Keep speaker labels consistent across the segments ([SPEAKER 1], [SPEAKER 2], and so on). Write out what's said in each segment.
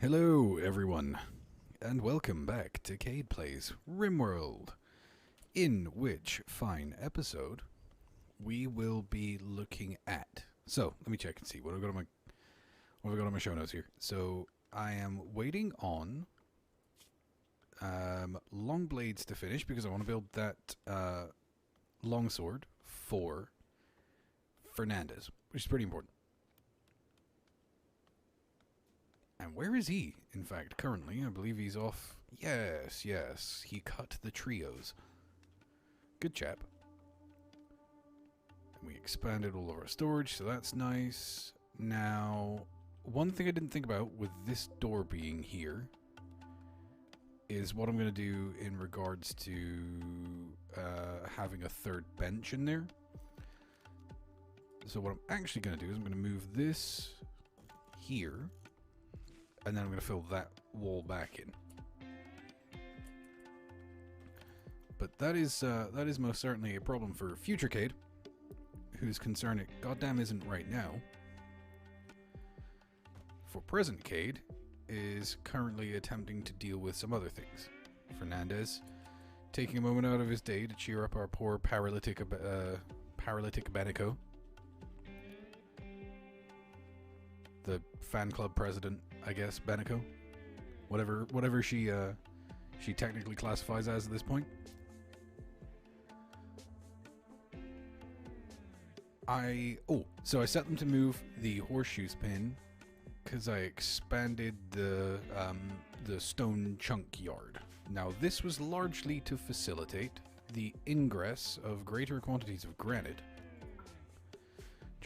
[SPEAKER 1] Hello, everyone, and welcome back to Cade Plays Rimworld, in which fine episode we will be looking at. So let me check and see what I've got on my show notes here. So I am waiting on long blades to finish because I want to build that longsword for Fernandez, which is pretty important. And where is he, in fact, currently? I believe he's off. Yes, he cut the trios. Good chap. And we expanded all of our storage, so that's nice. Now, one thing I didn't think about with this door being here is what I'm going to do in regards to having a third bench in there. So what I'm actually going to do is I'm going to move this here, and then I'm going to fill that wall back in. But that is most certainly a problem for future Cade, whose concern it goddamn isn't right now. For present Cade is currently attempting to deal with some other things. Fernandez taking a moment out of his day to cheer up our poor paralytic Benico, the fan club president, I guess, Benico, whatever she technically classifies as at this point. So I set them to move the horseshoes pin because I expanded the stone chunk yard. Now this was largely to facilitate the ingress of greater quantities of granite.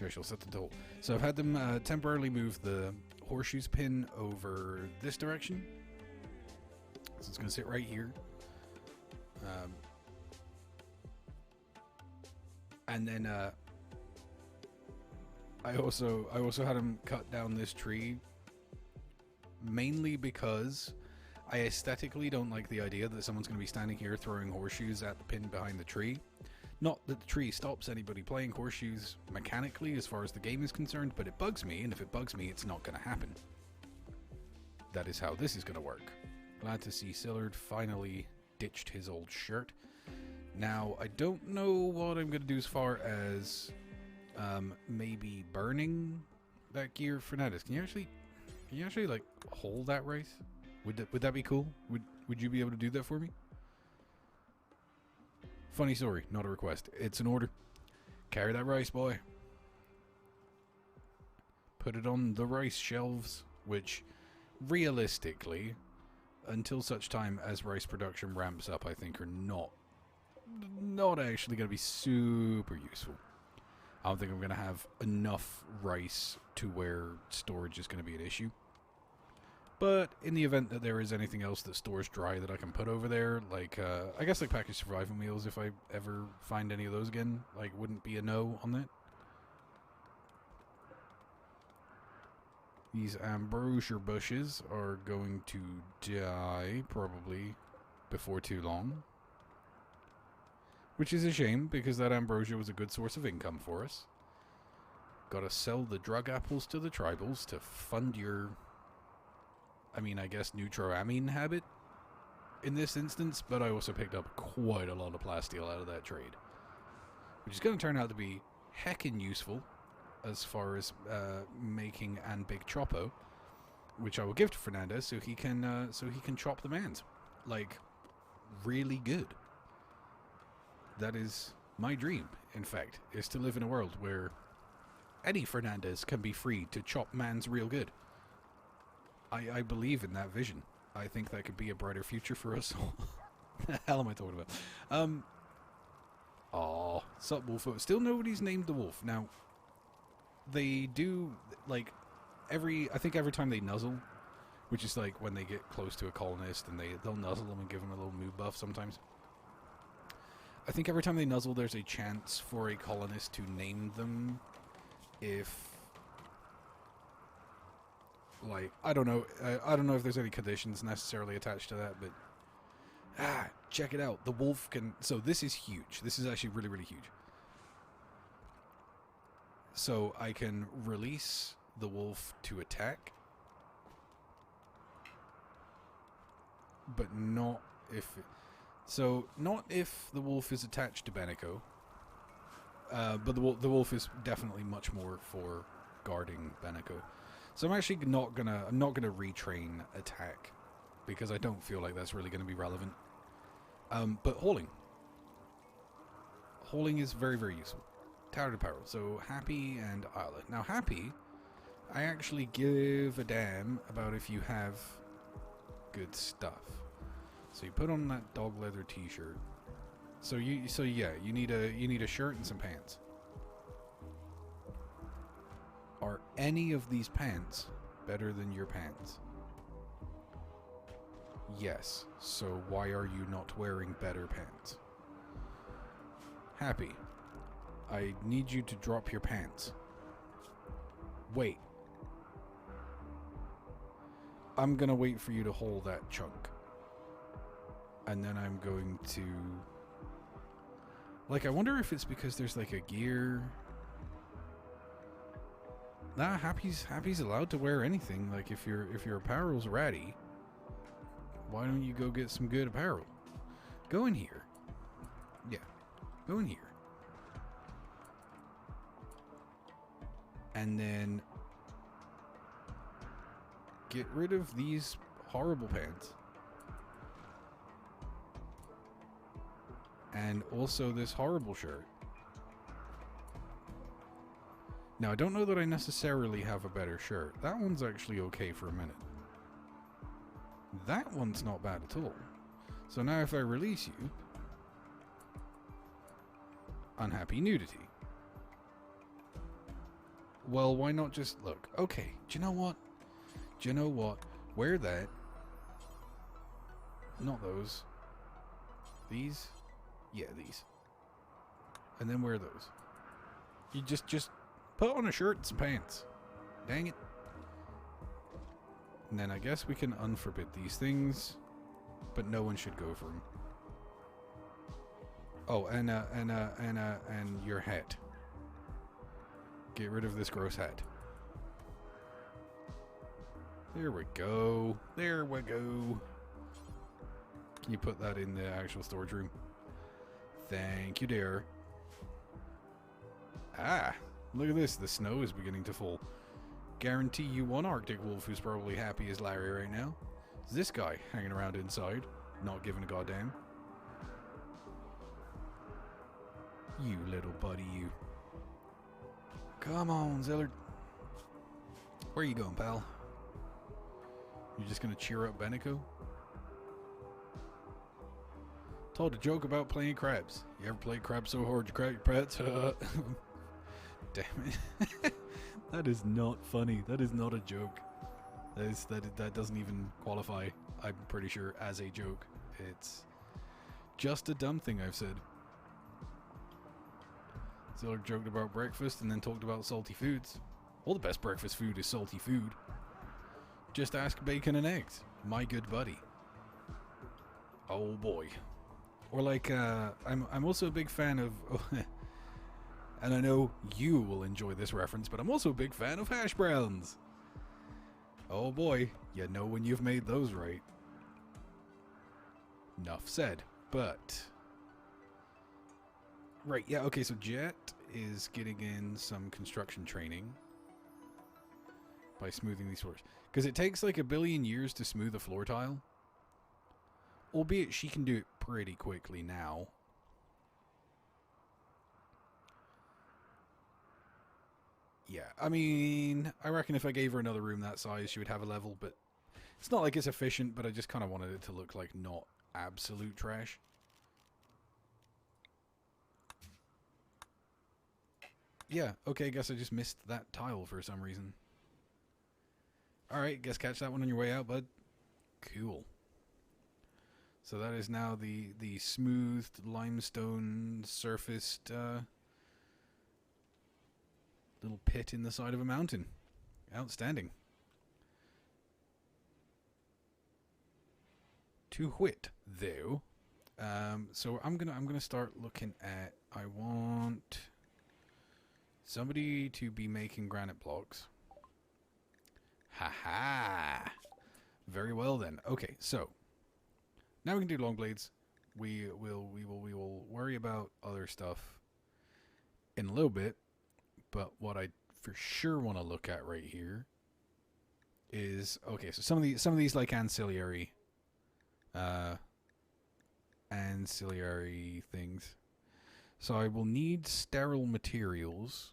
[SPEAKER 1] I shall set the toll. So I've had them temporarily move the horseshoes pin over this direction. So it's going to sit right here. And then I also had them cut down this tree mainly because I aesthetically don't like the idea that someone's going to be standing here throwing horseshoes at the pin behind the tree. Not that the tree stops anybody playing horseshoes mechanically as far as the game is concerned, but it bugs me, and if it bugs me, it's not going to happen. That is how this is going to work. Glad to see Sillard finally ditched his old shirt. Now, I don't know what I'm going to do as far as maybe burning that gear. Fernandez, can you actually like hold that rice? Would that be cool? Would you be able to do that for me? Funny story, not a request. It's an order. Carry that rice, boy. Put it on the rice shelves, which realistically, until such time as rice production ramps up, I think are not actually going to be super useful. I don't think I'm going to have enough rice to where storage is going to be an issue. But in the event that there is anything else that stores dry that I can put over there, like, I guess like packaged survival meals, if I ever find any of those again, like, wouldn't be a no on that. These ambrosia bushes are going to die probably before too long. Which is a shame, because that ambrosia was a good source of income for us. Gotta sell the drug apples to the tribals to fund your, I guess, neutroamine habit in this instance, but I also picked up quite a lot of plasteel out of that trade, which is going to turn out to be heckin' useful as far as making an big choppo, which I will give to Fernandez so he can chop the mans, like, really good. That is my dream, in fact, is to live in a world where any Fernandez can be free to chop mans real good. I believe in that vision. I think that could be a brighter future for us all. The hell am I talking about? Sup, Wolf. Still nobody's named the wolf. Now, they do, like, I think every time they nuzzle, which is like when they get close to a colonist and they'll nuzzle them and give them a little mood buff sometimes. I think every time they nuzzle, there's a chance for a colonist to name them if, like, I don't know if there's any conditions necessarily attached to that, but check it out. The wolf can, so this is huge. This is actually really, really huge. So I can release the wolf to attack, but not if... not if the wolf is attached to Beneko. But the wolf is definitely much more for guarding Beneko. So I'm actually not gonna retrain attack, because I don't feel like that's really gonna be relevant. But hauling. Hauling is very, very useful. Tower to peril. So Happy and Isla. Now Happy, I actually give a damn about if you have good stuff. So you put on that dog leather t-shirt. So yeah, you need a shirt and some pants. Are any of these pants better than your pants? Yes. So why are you not wearing better pants? Happy. I need you to drop your pants. Wait. I'm gonna wait for you to hold that chunk. And then I'm going to... Like, I wonder if it's because there's like a gear... Nah, Happy's allowed to wear anything. Like, if your apparel's ratty, why don't you go get some good apparel? Go in here. Yeah. Go in here. And then get rid of these horrible pants. And also this horrible shirt. Now, I don't know that I necessarily have a better shirt. That one's actually okay for a minute. That one's not bad at all. So now if I release you... Unhappy nudity. Well, why not just... Look, okay, do you know what? Do you know what? Wear that. Not those. These? Yeah, these. And then wear those. You just put on a shirt and some pants. Dang it. And then I guess we can unforbid these things, but no one should go for them. Oh, and your hat. Get rid of this gross hat. There we go. There we go. Can you put that in the actual storage room? Thank you, dear. Ah, look at this. The snow is beginning to fall. Guarantee you one Arctic wolf who's probably happy as Larry right now. It's this guy hanging around inside, not giving a goddamn. You little buddy, you. Come on, Zillard. Where are you going, pal? You just gonna cheer up Beneko? Told a joke about playing crabs. You ever played crabs so hard you crack your pants? Damn it. That is not funny. That is not a joke. That doesn't even qualify, I'm pretty sure, as a joke. It's just a dumb thing I've said. Ziller joked about breakfast and then talked about salty foods. Well, the best breakfast food is salty food. Just ask bacon and eggs, my good buddy. Oh boy. Or like, I'm also a big fan of, and I know you will enjoy this reference, but I'm also a big fan of hash browns. Oh boy, you know when you've made those right. Enough said, but... Right, yeah, okay, so Jet is getting in some construction training by smoothing these floors. Because it takes like 1 billion years to smooth a floor tile. Albeit she can do it pretty quickly now. Yeah, I mean, I reckon if I gave her another room that size, she would have a level, but it's not like it's efficient, but I just kind of wanted it to look like not absolute trash. Yeah, okay, guess I just missed that tile for some reason. Alright, guess catch that one on your way out, bud. Cool. So that is now the smoothed limestone surfaced little pit in the side of a mountain. Outstanding. To wit, though, so I'm gonna start looking at. I want somebody to be making granite blocks. Ha-ha! Very well then. Okay, so now we can do long blades. We will worry about other stuff in a little bit, but what I for sure want to look at right here is okay. So some of these like ancillary things. So I will need sterile materials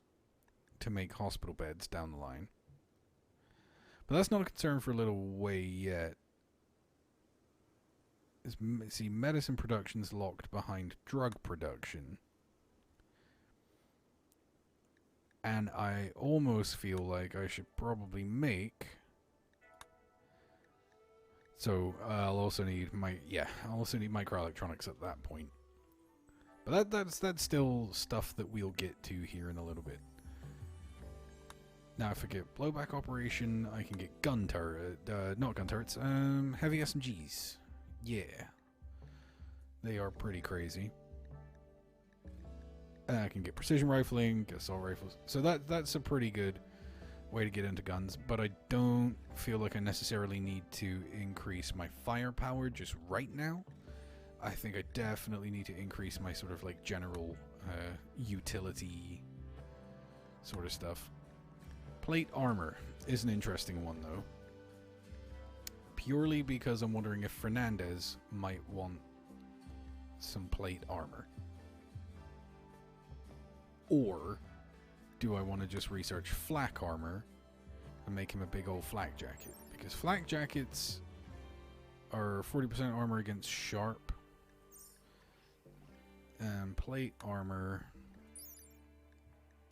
[SPEAKER 1] to make hospital beds down the line. But that's not a concern for a little way yet. See, medicine production's locked behind drug production. And I almost feel like I should probably make... So, I'll also need microelectronics at that point. But that's still stuff that we'll get to here in a little bit. Now, if I get blowback operation, I can get gun turret, not gun turrets, heavy SMGs. Yeah. They are pretty crazy. I can get precision rifling, get assault rifles. So that's a pretty good way to get into guns, but I don't feel like I necessarily need to increase my firepower just right now. I think I definitely need to increase my sort of like general utility sort of stuff. Plate armor is an interesting one, though. Purely because I'm wondering if Fernandez might want some plate armor. Or do I want to just research flak armor and make him a big old flak jacket? Because flak jackets are 40% armor against sharp. And plate armor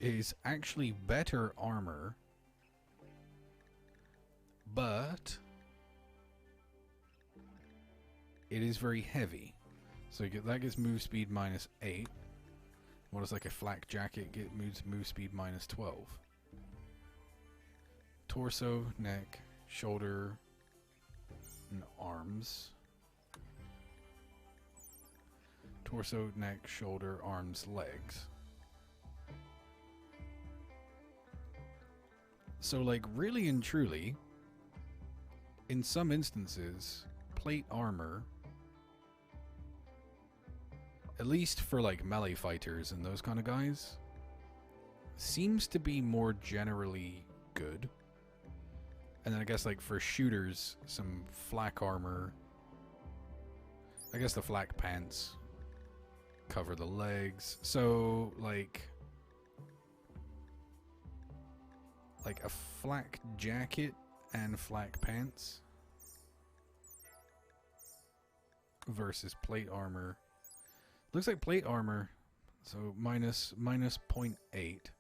[SPEAKER 1] is actually better armor, but it is very heavy. So that gets move speed -8. What does like a flak jacket get? Move speed -12. Torso, neck, shoulder, and arms. Torso, neck, shoulder, arms, legs. So, like, really and truly, in some instances, plate armor, at least for, like, melee fighters and those kind of guys, seems to be more generally good. And then I guess, like, for shooters, some flak armor. I guess the flak pants cover the legs. So, like a flak jacket and flak pants versus plate armor. Looks like plate armor, so minus 0.8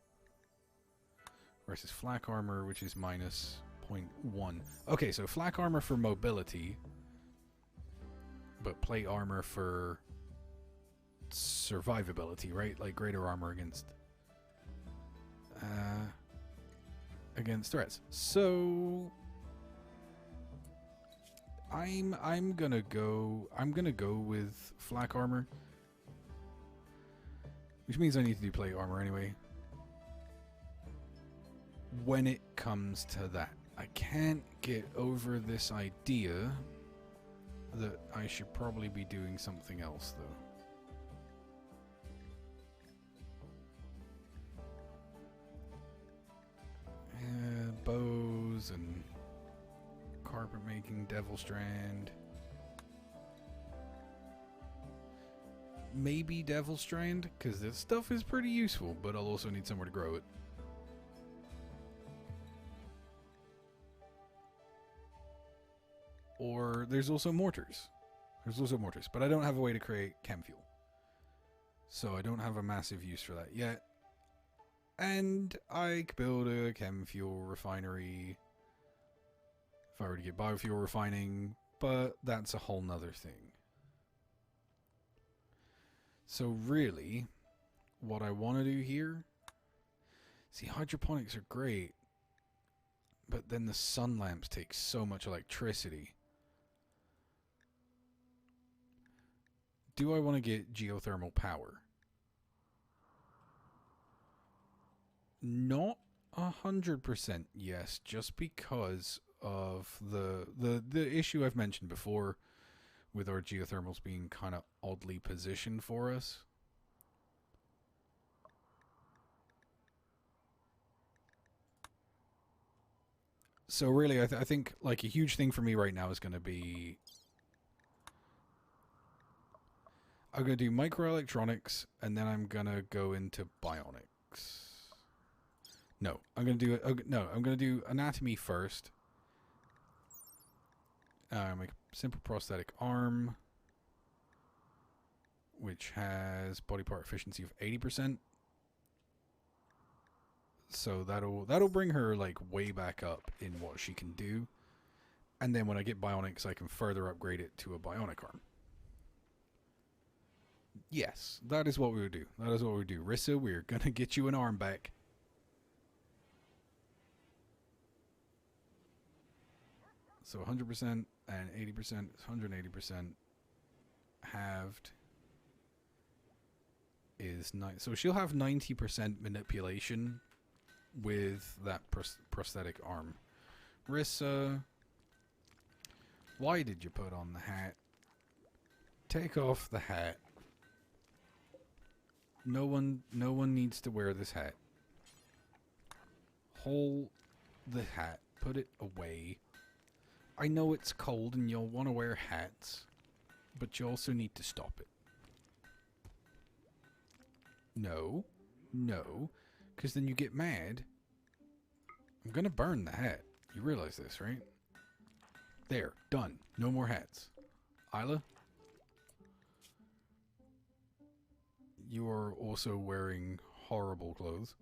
[SPEAKER 1] versus flak armor, which is minus 0.1. Okay, so flak armor for mobility, but plate armor for survivability, right? Like greater armor against threats. So I'm gonna go with flak armor, which means I need to do plate armor anyway. When it comes to that, I can't get over this idea that I should probably be doing something else, though. Bows and carpet making, devil strand. Maybe devil strand, because this stuff is pretty useful, but I'll also need somewhere to grow it. Or there's also mortars. But I don't have a way to create chem fuel. So I don't have a massive use for that yet. And I could build a chem fuel refinery if I were to get biofuel refining, but that's a whole nother thing. So really, what I want to do here, see, hydroponics are great, but then the sun lamps take so much electricity. Do I want to get geothermal power? Not 100% yes, just because of the issue I've mentioned before with our geothermals being kind of oddly positioned for us. So really, I think like a huge thing for me right now is going to be I'm going to do microelectronics, and then I'm going to go into bionics. No, I'm going to do I'm going to do anatomy first. Make a simple prosthetic arm, which has body part efficiency of 80%. So that'll bring her like way back up in what she can do. And then when I get bionics, I can further upgrade it to a bionic arm. Yes, that is what we would do. That is what we would do. Rissa, we're gonna get you an arm back. So 100% and 80%, 180% halved is 9. So she'll have 90% manipulation with that prosthetic arm. Rissa, why did you put on the hat? Take off the hat. No one needs to wear this hat. Hold the hat. Put it away. I know it's cold and you'll want to wear hats, but you also need to stop it. No. No. Because then you get mad. I'm going to burn the hat. You realize this, right? There. Done. No more hats. Isla? You are also wearing horrible clothes.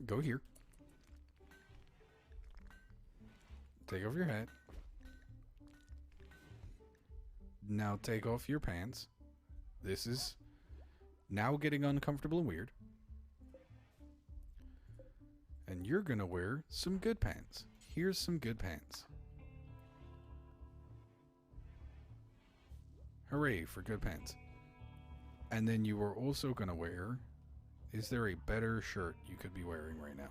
[SPEAKER 1] Go here. Take off your hat. Now take off your pants. This is now getting uncomfortable and weird. And you're gonna wear some good pants. Here's some good pants. Hooray for good pants. And then you are also gonna wear... Is there a better shirt you could be wearing right now?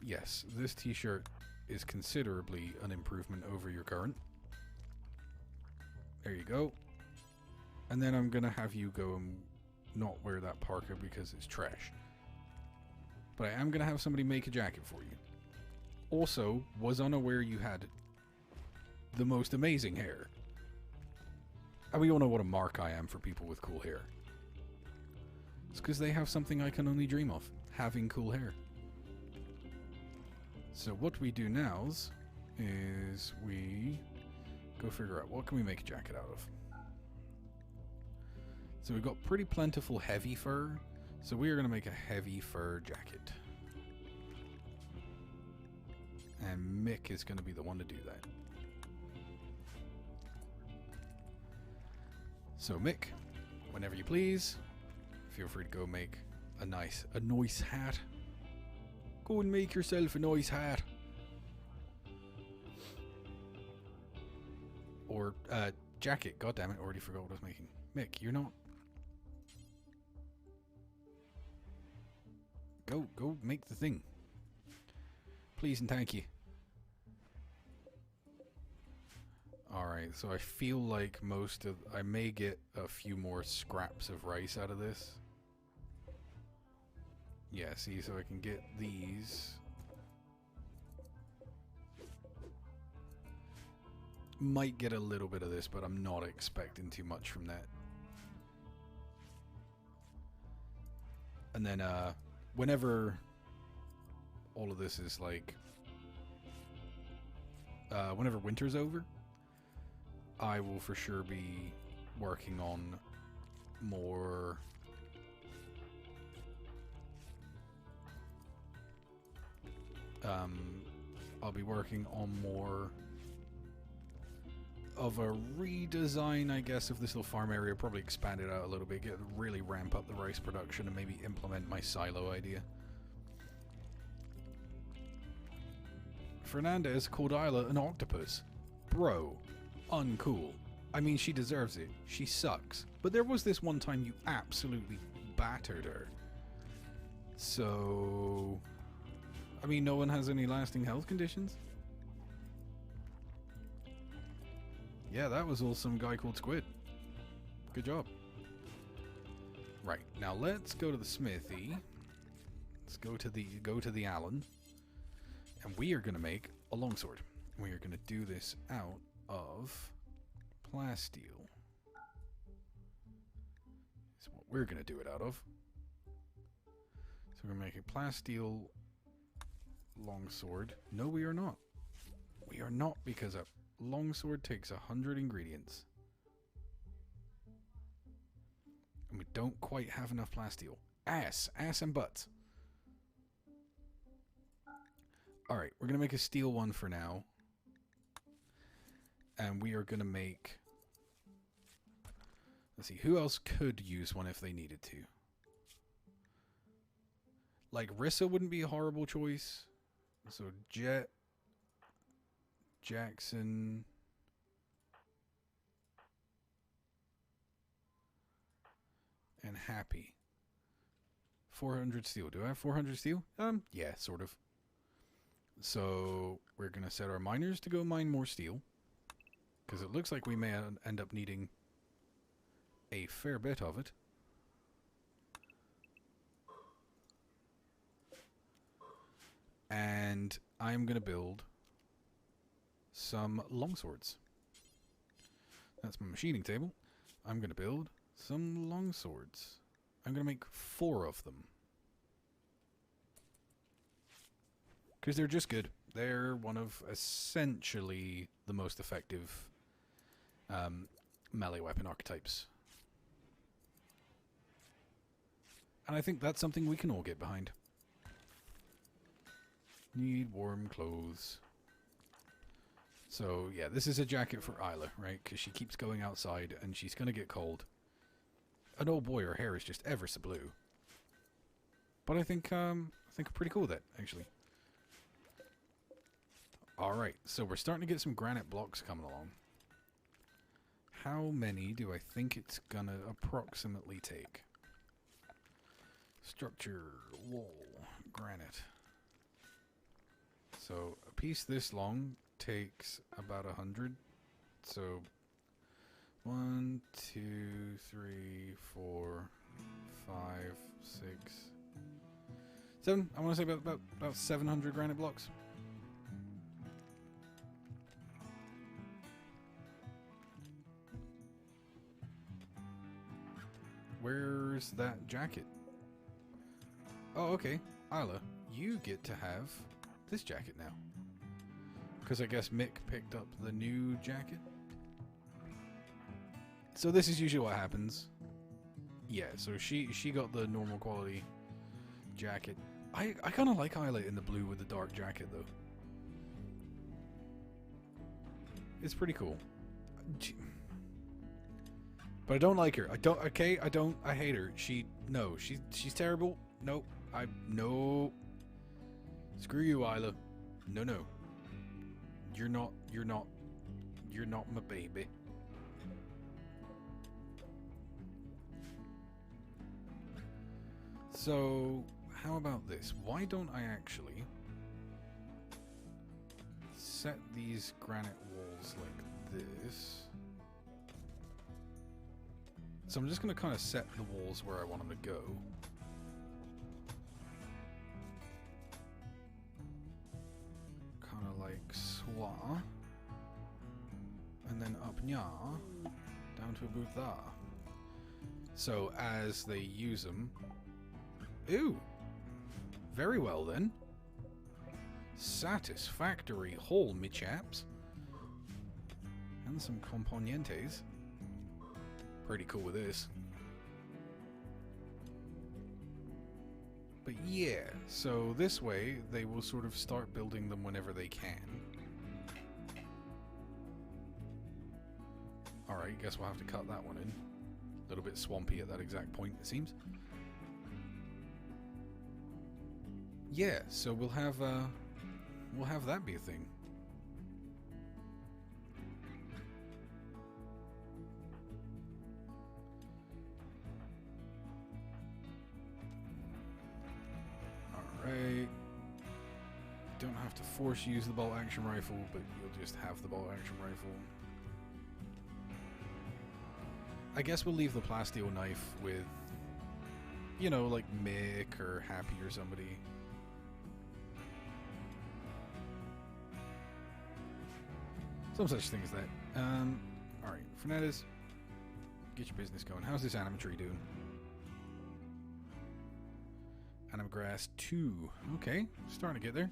[SPEAKER 1] Yes, this t-shirt is considerably an improvement over your current. There you go. And then I'm gonna have you go and not wear that parka because it's trash. But I am gonna have somebody make a jacket for you. Also, was unaware you had the most amazing hair. And we all know what a mark I am for people with cool hair. It's because they have something I can only dream of. Having cool hair. So what we do now is we go figure out what can we make a jacket out of. So we've got pretty plentiful heavy fur. So we are going to make a heavy fur jacket. And Mick is going to be the one to do that. So Mick, whenever you please, feel free to go make a nice hat. Go and make yourself a nice hat. Or jacket. God damn it! Already forgot what I was making. Mick, you're not. Go make the thing. Please and thank you. Alright, so I feel like I may get a few more scraps of rice out of this. Yeah, see, so I can get these. Might get a little bit of this, but I'm not expecting too much from that. And then, whenever all of this is like... whenever winter's over, I will for sure be working on more... I'll be working on more of a redesign, I guess, of this little farm area. Probably expand it out a little bit, really ramp up the rice production, and maybe implement my silo idea. Fernandez called Isla an octopus. Bro, uncool. I mean, she deserves it. She sucks. But there was this one time you absolutely battered her. So, I mean, no one has any lasting health conditions? Yeah, that was all some guy called Squid. Good job. Right, now let's go to the smithy. Let's go to the Allen. And we are going to make a longsword. We are going to do this out of plasteel. That's what we're going to do it out of. So we're going to make a plasteel longsword. No, we are not. We are not, because a longsword takes 100 ingredients. And we don't quite have enough plasteel. Ass and butts. Alright, we're going to make a steel one for now. And we are going to make... Let's see, who else could use one if they needed to? Like, Rissa wouldn't be a horrible choice. So, Jet... Jackson... and Happy. 400 steel. Do I have 400 steel? Yeah, sort of. So, we're going to set our miners to go mine more steel. Because it looks like we may end up needing a fair bit of it. And I'm going to build some longswords. That's my machining table. I'm going to build some longswords. I'm going to make 4 of them. Because they're just good. They're one of essentially the most effective melee weapon archetypes. And I think that's something we can all get behind. Need warm clothes. So, yeah, this is a jacket for Isla, right? Because she keeps going outside and she's going to get cold. And oh boy, her hair is just ever so blue. But I think pretty cool with that, actually. Alright, so we're starting to get some granite blocks coming along. How many do I think it's going to approximately take? Structure, wall, granite. So, a piece this long takes about 100. So, 1, 2, 3, 4, 5, 6, 7. I want to say about 700 granite blocks. Where's that jacket? Oh, okay. Isla, you get to have this jacket now. Because I guess Mick picked up the new jacket. So this is usually what happens. Yeah, so she got the normal quality jacket. I kind of like Isla in the blue with the dark jacket, though. It's pretty cool. But I don't like her. I hate her. She's terrible. Nope. No. Screw you, Isla. No. You're not my baby. So, how about this? Why don't I actually set these granite walls like this? So I'm just going to kind of set the walls where I want them to go. Kind of like swa. And then up nya. Down to about there. So as they use them... Ooh! Very well then. Satisfactory haul, me chaps. And some componentes. Pretty cool with this. But yeah, so this way they will sort of start building them whenever they can. Alright, guess we'll have to cut that one in. A little bit swampy at that exact point, it seems. Yeah, so we'll have that be a thing. don't have to force use the bolt action rifle, but you'll just have the bolt action rifle. I guess we'll leave the plasteel knife with, you know, like Mick or Happy or somebody. Some such thing as that. Alright, Fernandez, get your business going. How's this animatry doing? Animagrass 2. Okay, starting to get there.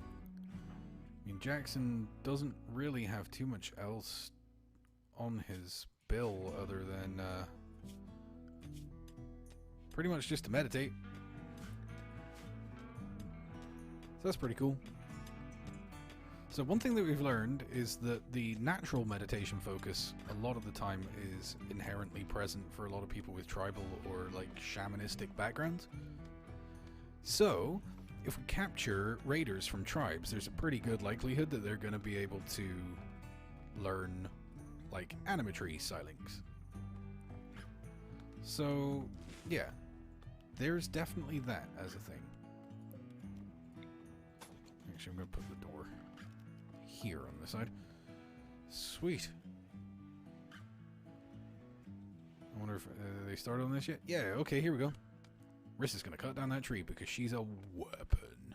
[SPEAKER 1] I mean, Jackson doesn't really have too much else on his bill other than pretty much just to meditate. So that's pretty cool. So one thing that we've learned is that the natural meditation focus a lot of the time is inherently present for a lot of people with tribal or like shamanistic backgrounds. So if we capture raiders from tribes, there's a pretty good likelihood that they're going to be able to learn like animatry psylinks. So yeah, there's definitely that as a thing. Actually, I'm going to put the door here on this side. Sweet. I wonder if they started on this yet? Yeah, okay, here we go. Riss is going to cut down that tree because she's a weapon.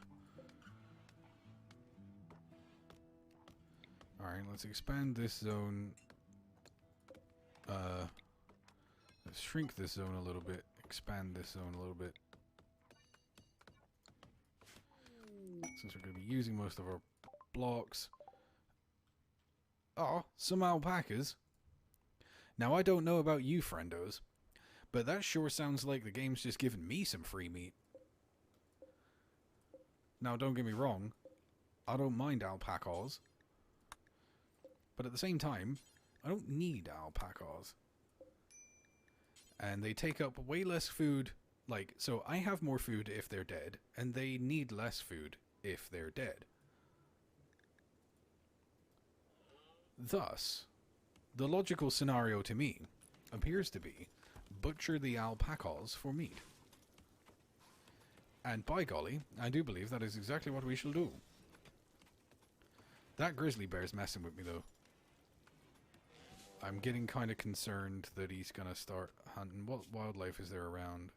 [SPEAKER 1] Alright, let's expand this zone. Let's shrink this zone a little bit. Expand this zone a little bit. Since we're going to be using most of our blocks. Oh, some alpacas. Now, I don't know about you, friendos, but that sure sounds like the game's just giving me some free meat. Now, don't get me wrong. I don't mind alpacas. But at the same time, I don't need alpacas. And they take up way less food. Like, so I have more food if they're dead, and they need less food if they're dead. Thus, the logical scenario to me appears to be butcher the alpacas for meat. And by golly, I do believe that is exactly what we shall do. That grizzly bear's messing with me though. I'm getting kind of concerned that he's gonna start hunting. What wildlife is there around?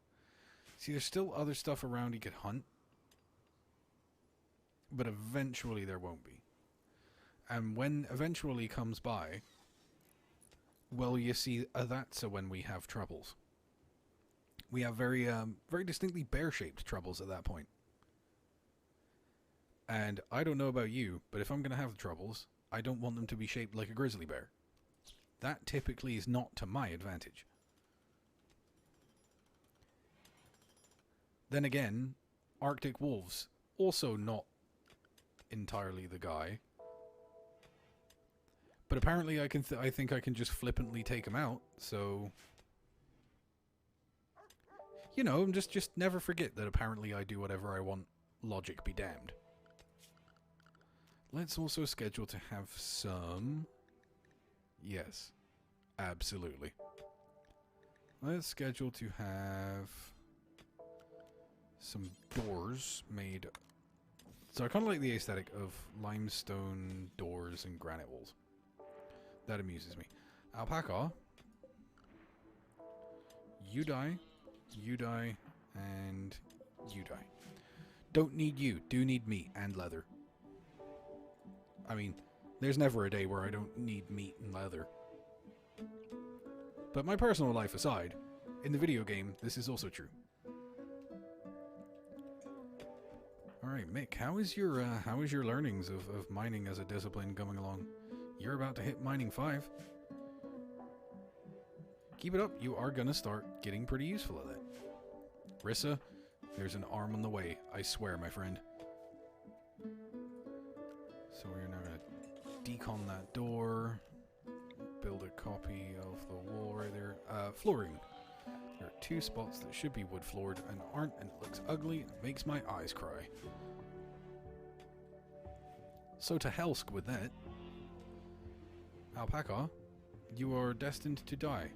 [SPEAKER 1] See, there's still other stuff around he could hunt. But eventually there won't be. And when eventually comes by, well, you see, that's when we have troubles. We have very distinctly bear-shaped troubles at that point. And I don't know about you, but if I'm going to have troubles, I don't want them to be shaped like a grizzly bear. That typically is not to my advantage. Then again, Arctic wolves, also not entirely the guy. But apparently I think I can just flippantly take them out, so... You know, just never forget that apparently I do whatever I want. Logic be damned. Let's also schedule to have some... Yes, absolutely. Let's schedule to have some doors made... So I kind of like the aesthetic of limestone doors and granite walls. That amuses me. Alpaca. You die, and you die. Don't need you. Do need meat and leather. I mean, there's never a day where I don't need meat and leather. But my personal life aside, in the video game, this is also true. Alright, Mick, how is your learnings of mining as a discipline coming along? You're about to hit mining 5. Keep it up, you are gonna start getting pretty useful at it. Rissa, there's an arm on the way, I swear, my friend. So we're now gonna decon that door, build a copy of the wall right there. Flooring. There are 2 spots that should be wood floored and aren't, and it looks ugly and makes my eyes cry. So to Helsk with that. Alpaca, you are destined to die.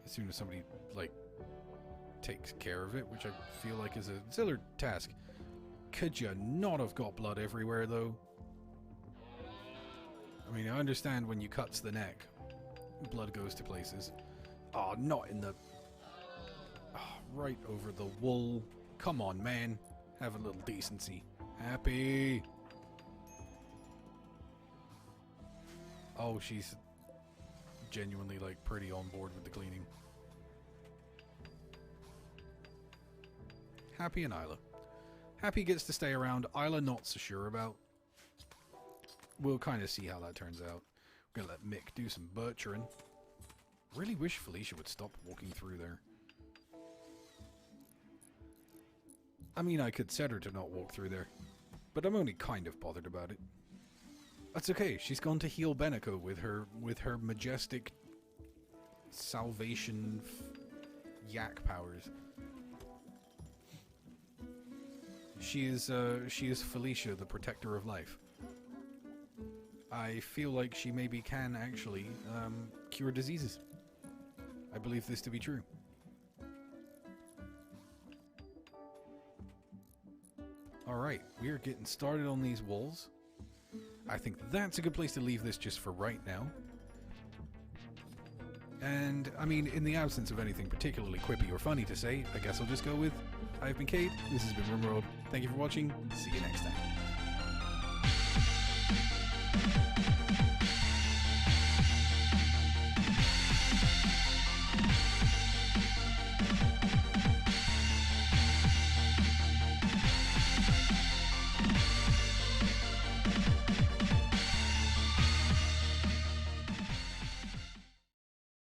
[SPEAKER 1] As soon as somebody, like, takes care of it, which I feel like is a auxiliary task. Could you not have got blood everywhere, though? I mean, I understand when you cuts the neck, blood goes to places. Oh, not in the... Oh, right over the wool. Come on, man. Have a little decency. Happy. Oh, she's genuinely, like, pretty on board with the cleaning. Happy and Isla. Happy gets to stay around. Isla not so sure about. We'll kind of see how that turns out. We're going to let Mick do some butchering. Really wish Felicia would stop walking through there. I mean, I could set her to not walk through there. But I'm only kind of bothered about it. That's okay. She's gone to heal Benico with her majestic salvation yak powers. She is Felicia, the protector of life. I feel like she maybe can actually cure diseases. I believe this to be true. Alright, we are getting started on these walls. I think that's a good place to leave this just for right now. And, I mean, in the absence of anything particularly quippy or funny to say, I guess I'll just go with, I've been Cade, this has been Rimworld, thank you for watching, see you next time.